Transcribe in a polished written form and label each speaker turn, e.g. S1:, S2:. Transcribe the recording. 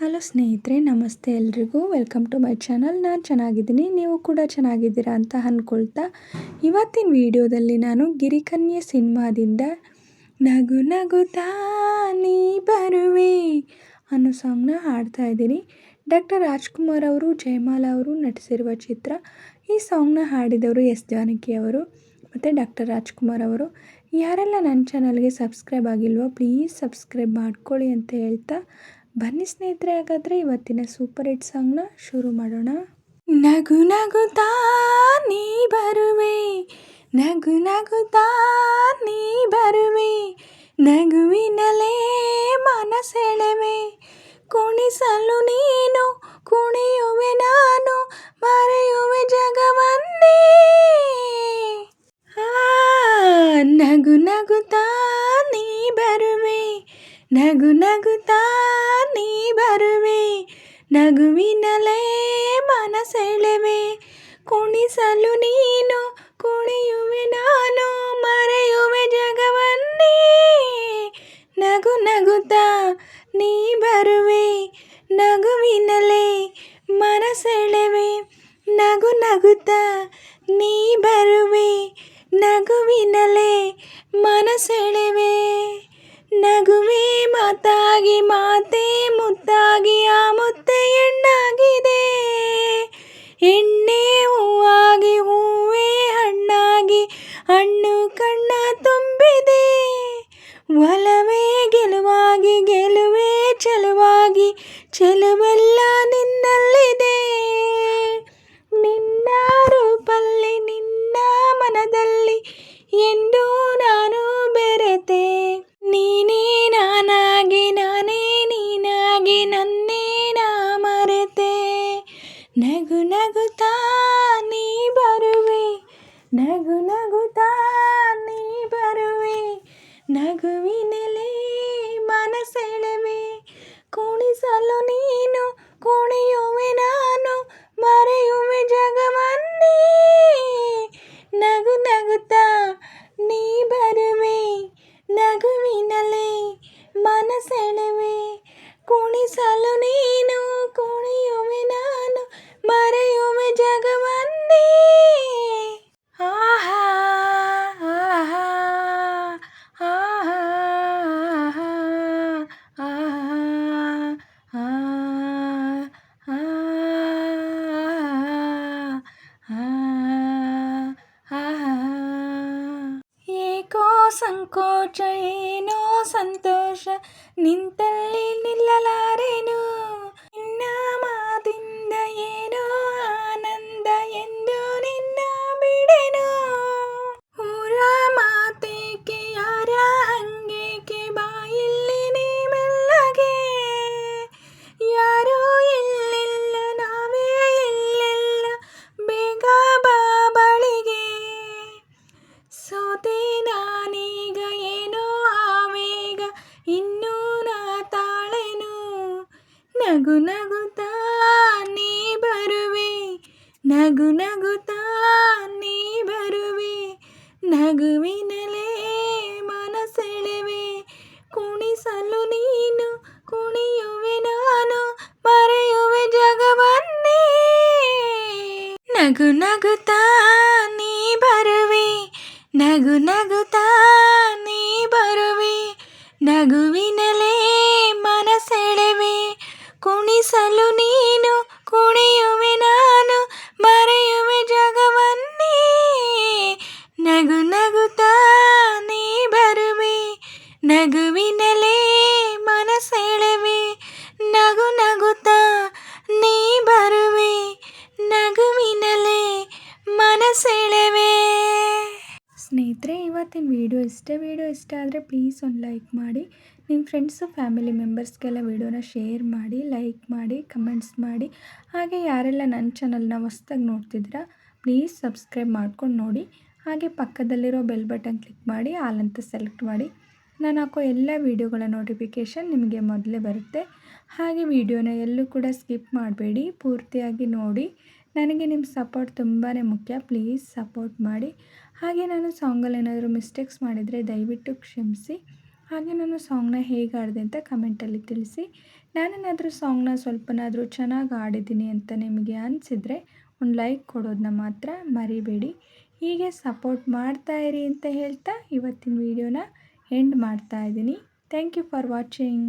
S1: Hello ಸ್ನೇಹಿತರೆ, ನಮಸ್ತೆ ಎಲ್ರಿಗೂ. Welcome to my channel. ನಾನು ಚೆನ್ನಾಗಿದ್ದೀನಿ, ನೀವು ಕೂಡ ಚೆನ್ನಾಗಿದ್ದೀರಾ ಅಂತ ಅಂದ್ಕೊಳ್ತಾ ಇವತ್ತಿನ ವಿಡಿಯೋದಲ್ಲಿ ನಾನು ಗಿರಿಕನ್ಯೆ ಸಿನಿಮಾದಿಂದ ನಗು ನಗುತ್ತಾ ನೀ ಬರುವೆ ಅನ್ನೋ ಸಾಂಗ್ನ ಹಾಡ್ತಾ ಇದ್ದೀನಿ. ಡಾಕ್ಟರ್ ರಾಜ್ಕುಮಾರ್ ಅವರು, ಜಯಮಾಲಾ ಅವರು ನಟಿಸಿರುವ ಚಿತ್ರ. ಈ ಸಾಂಗ್ನ ಹಾಡಿದವರು ಎಸ್ ಜಾನಕಿ ಅವರು ಮತ್ತು ಡಾಕ್ಟರ್ ರಾಜ್ಕುಮಾರ್ ಅವರು. ಯಾರೆಲ್ಲ ನನ್ನ ಚಾನಲ್ಗೆ ಸಬ್ಸ್ಕ್ರೈಬ್ ಆಗಿಲ್ವೋ ಪ್ಲೀಸ್ ಸಬ್ಸ್ಕ್ರೈಬ್ ಮಾಡ್ಕೊಳ್ಳಿ ಅಂತ ಹೇಳ್ತಾ ಬನ್ನಿ ಸ್ನೇಹಿತರೆ, ಹಾಗಾದರೆ ಇವತ್ತಿನ ಸೂಪರ್ ಹಿಟ್ ಸಾಂಗ್ನ ಶುರು ಮಾಡೋಣ. ನಗು ನಗುತ್ತಾ ನೀ ಬರುವೆ, ನಗು ನಗುತ್ತಾ ನೀ ಬರುವೆ, ನಗುವಿನಲೇ ಮನಸೆಳೆವೆ, ಕುಣಿಸಲು ನೀನು ಕುಣಿಯುವೆ ನಾನು, ಮರೆಯುವೆ ಜಗವನ್ನೇ. ನಗು ನಗುತ್ತಾ ನೀ ಬರುವೆ, ನಗು ನಗುತ್ತಾ ನೀ ಬರುವೆ, ನಗುವಿನಲೇ ಮನಸೆಳೆವೆ, ಕುಣಿಸಲು ನೀನು ಕುಣಿಯುವೆ ನಾನು, ಮರೆಯುವೆ ಜಗವನ್ನೇ. ನಗು ನಗುತ್ತಾ ನೀ ಬರುವೆ, ನಗುವಿನಲೇ ಮನಸೆಳೆವೆ, ನಗು ನಗುತ್ತಾ ನೀ ಬರುವೆ, ನಗುವಿನಲೇ ಮನಸೆಳೆವೆ, ನಗುವೆ ಮಾತಾಗಿ ಮಾತೆ ಮುತ್ತಾಗಿ ಆ ಮುತ್ತೆ ಹೆಣ್ಣಾಗಿದೆ, ಎಣ್ಣೆ ಹೂವಾಗಿ ಹೂವೇ ಹಣ್ಣಾಗಿ ಹಣ್ಣು ಕಣ್ಣ ತುಂಬಿದೆ, ಒಲವೇ ಗೆಲುವಾಗಿ ಗೆಲುವೇ ಚೆಲುವಾಗಿ ಚೆಲುವೆಲ್ಲ ನಿನ್ನಲ್ಲಿದೆ, ನಿನ್ನ ರೂಪಲ್ಲಿ ನಿನ್ನ ಮನದಲ್ಲಿ ಎಂದು ನಾನು ಬೆರೆತೆ, ನೀನೇ ನಾನಾಗಿ ನಾನೇ ನೀನಾಗಿ ನನ್ನೇ ನಾ ಮರೆತೆ, ನಗು ನಗುತ್ತಾ ನೀ ಬರುವೆ, ನಗು ನಗುತ್ತಾ ನೀ ಬರುವೆ, ನಗುವಿನಲೇ ಮನಸೆಳೆವೆ, ಕುಣಿಸಲು ನೀನು ಕುಣಿಯುವೆ ನಾನು, ಮರೆಯುವೆ ಜಗವನ್ನೇ. ನಗು ನಗುತ್ತಾ ನೀ ಬರುವೆ, ನಗುವಿನಲೇ ಮನಸೆಳೆವೆ, ಕುಣಿಸಲು ನೀನು ಕುಣಿಯುವೆ ನಾನು, ಮರೆಯುವೆ ಜಗವನ್ನೇ. ಆಹಾ ಆಹಾ ಆಹಾ ಏಕೋ ಸಂಕೋಚ ಏನೋ ಸಂತೋಷ, ನಿಂತಲ್ಲಿ ನಿಲ್ಲಲಾರೆನು, ನಿನ್ನ ಮಾತಿಂದ ಏನೋ ಆನಂದ ಎಂದು ನಿನ್ನ ಬಿಡೆನು, ಊರ ಮಾತೇಕೆ ಯಾರ ಹಂಗೇಕೆ ಬಾಯಿಲ್ಲಿ ನೀ ಮೆಲ್ಲಗೆ, ಯಾರೂ ಇಲ್ಲಿಲ್ಲ ನಾವೇ ಇಲ್ಲೆಲ್ಲ ಬೇಗ ಬಾ ಬಳಿಗೆ, ಸೋತೆ ನಾನೀಗ ಏನೋ ಆವೇಗ ಇನ್ನೂ ನಾ ತಾಳೆನು, ನಗು ನಗುತ್ತಾ ನೀ ಬರುವೆ, ನಗು ನಗುತ್ತಾ ನೀ ಬರುವೆ, ನಗುವಿನಲೇ ಮನಸೆಳೆವೆ, ಕುಣಿಸಲು ನೀನು ಕುಣಿಯುವೆ ನಾನು, ಮರೆಯುವೆ ಜಗವನ್ನೇ. ನಗು ನಗುತ್ತಾ ನೀ ಬರುವೆ, ನಗು ನಗುತ್ತಾ ನೀ ಬರುವೆ, ನಗುವಿನಲೇ ಮನಸೆಳೆವೆ, ಕುಣಿಸಲು ನೀನು ಕುಣಿಯುವೆ ನಾನು, ಮರೆಯುವೆ ಜಗವನ್ನೇ. ನಗು ನಗುತ್ತಾ ನೀ ಬರುವೆ, ನಗುವಿನಲೇ ಮನಸೆಳೆವೆ, ನಗು ನಗುತ್ತಾ ನೀ ಬರುವೆ, ನಗುವಿನಲೇ ಮನಸೆಳೆವೆ. ಸ್ನೇಹಿತರೆ, ಇವತ್ತಿನ ವಿಡಿಯೋ ಇಷ್ಟ ಆದರೆ ಪ್ಲೀಸ್ ಒಂದು ಲೈಕ್ ಮಾಡಿ, ನಿಮ್ಮ ಫ್ರೆಂಡ್ಸು ಫ್ಯಾಮಿಲಿ ಮೆಂಬರ್ಸ್ಗೆಲ್ಲ ವಿಡಿಯೋನ ಶೇರ್ ಮಾಡಿ, ಲೈಕ್ ಮಾಡಿ, ಕಮೆಂಟ್ಸ್ ಮಾಡಿ. ಹಾಗೆ ಯಾರೆಲ್ಲ ನನ್ನ ಚಾನಲ್ನ ಹೊಸ್ದಾಗಿ ನೋಡ್ತಿದ್ದೀರಾ ಪ್ಲೀಸ್ ಸಬ್ಸ್ಕ್ರೈಬ್ ಮಾಡ್ಕೊಂಡು ನೋಡಿ. ಹಾಗೆ ಪಕ್ಕದಲ್ಲಿರೋ ಬೆಲ್ ಬಟನ್ ಕ್ಲಿಕ್ ಮಾಡಿ ಆಲ್ ಅಂತ ಸೆಲೆಕ್ಟ್ ಮಾಡಿ, ನಾನು ಹಾಕೋ ಎಲ್ಲ ವೀಡಿಯೋಗಳ ನೋಟಿಫಿಕೇಷನ್ ನಿಮಗೆ ಮೊದಲೇ ಬರುತ್ತೆ. ಹಾಗೆ ವಿಡಿಯೋನ ಎಲ್ಲೂ ಕೂಡ ಸ್ಕಿಪ್ ಮಾಡಬೇಡಿ, ಪೂರ್ತಿಯಾಗಿ ನೋಡಿ. ನನಗೆ ನಿಮ್ಮ ಸಪೋರ್ಟ್ ತುಂಬಾ ಮುಖ್ಯ, ಪ್ಲೀಸ್ ಸಪೋರ್ಟ್ ಮಾಡಿ. ಹಾಗೆ ನಾನು ಸಾಂಗಲ್ಲಿ ಏನಾದರೂ ಮಿಸ್ಟೇಕ್ಸ್ ಮಾಡಿದರೆ ದಯವಿಟ್ಟು ಕ್ಷಮಿಸಿ. ಹಾಗೆ ನಾನು ಸಾಂಗ್ನ ಹೇಗೆ ಹಾಡಿದೆ ಅಂತ ಕಮೆಂಟಲ್ಲಿ ತಿಳಿಸಿ. ನಾನೇನಾದರೂ ಸಾಂಗ್ನ ಸ್ವಲ್ಪನಾದರೂ ಚೆನ್ನಾಗಿ ಆಡಿದ್ದೀನಿ ಅಂತ ನಿಮಗೆ ಅನಿಸಿದರೆ ಒಂದು ಲೈಕ್ ಕೊಡೋದನ್ನ ಮಾತ್ರ ಮರಿಬೇಡಿ. ಹೀಗೆ ಸಪೋರ್ಟ್ ಮಾಡ್ತಾಯಿರಿ ಅಂತ ಹೇಳ್ತಾ ಇವತ್ತಿನ ವಿಡಿಯೋನ ಎಂಡ್ ಮಾಡ್ತಾಯಿದ್ದೀನಿ. Thank you for watching.